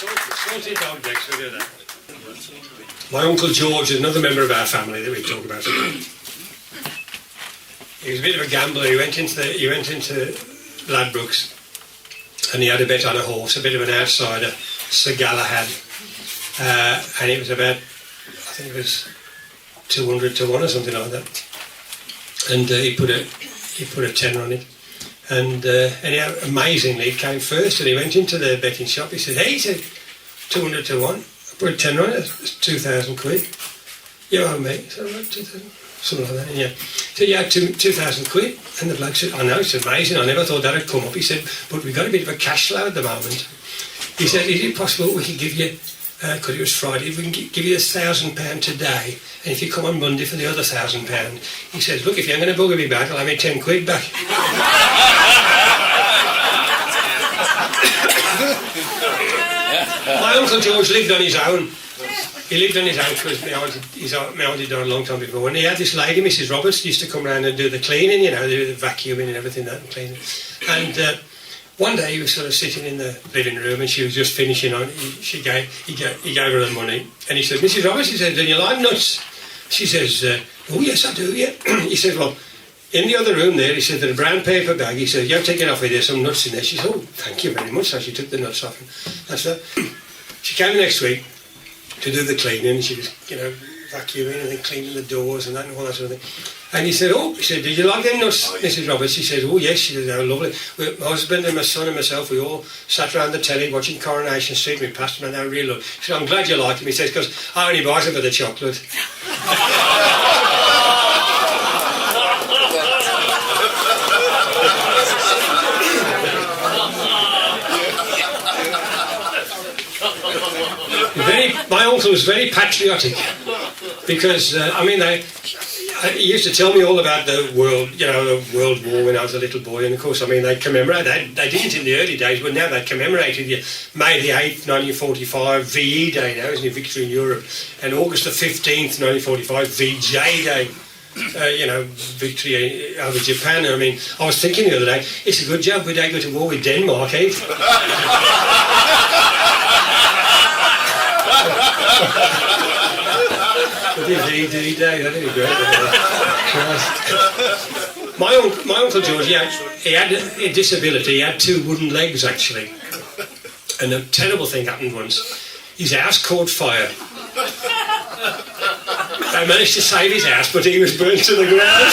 Salty dog next, we'll do that. My Uncle George is another member of our family that we talk about today. He was a bit of a gambler. He went into Ladbrokes and he had a bet on a horse, a bit of an outsider, Sir Galahad. And it was about, I think it was 200 to 1 or something like that. And he put a tenner on it. And anyhow, amazingly, it came first. And he went into the betting shop. He said, "Hey," he said, 200 to 1. I put a tenner on it. It's 2,000 quid. You owe me. So like 2,000, something like that. Yeah. He said, "Yeah, 2,000 quid." And the bloke said, "I know, it's amazing. I never thought that would come up." He said, "But we've got a bit of a cash flow at the moment." He said, "Is it possible we could give you, because it was Friday, if we can give you £1,000 today, and if you come on Monday for the other £1,000, he says, look, if you're going to bugger me back, I'll have me 10 quid back." My Uncle George lived on his own. He lived on his own because my auntie died a long time before. And he had this lady, Mrs. Roberts, used to come round and do the cleaning, you know, the vacuuming and everything, that and cleaning. And one day he was sort of sitting in the living room and she was just finishing on. He gave her the money. And he said, "Mrs. Roberts," he said, "do you like nuts?" She says, "Oh, yes, I do, yeah." He said, "Well, in the other room there," he said, "there's a brown paper bag." He said, "You take it off with you, some nuts in there." She said, "Oh, thank you very much." So she took the nuts off. And that's that. She came next week to do the cleaning. And she was, you know, vacuuming and then cleaning the doors and that and all that sort of thing. And he said, "Oh," he said, "did you like them nuts, Mrs. Roberts?" She said, "Oh, yes." She said, "They were lovely. My husband and my son and myself, we all sat around the telly watching Coronation Street. We passed them and they were really lovely." She said, "I'm glad you like them." He says, "because I only buy them for the chocolate." My uncle was very patriotic because, he used to tell me all about the World War when I was a little boy, and of course, they commemorate. They didn't in the early days, but now they commemorated May the 8th, 1945, VE Day now, isn't it, Victory in Europe, and August the 15th, 1945, VJ Day. Victory over Japan. I was thinking the other day, it's a good job we don't go to war with Denmark, eh? VD Day, that'd be great. My Uncle George, he had a disability. He had 2 wooden legs, actually. And a terrible thing happened once. His house caught fire. They managed to save his house, but he was burnt to the ground.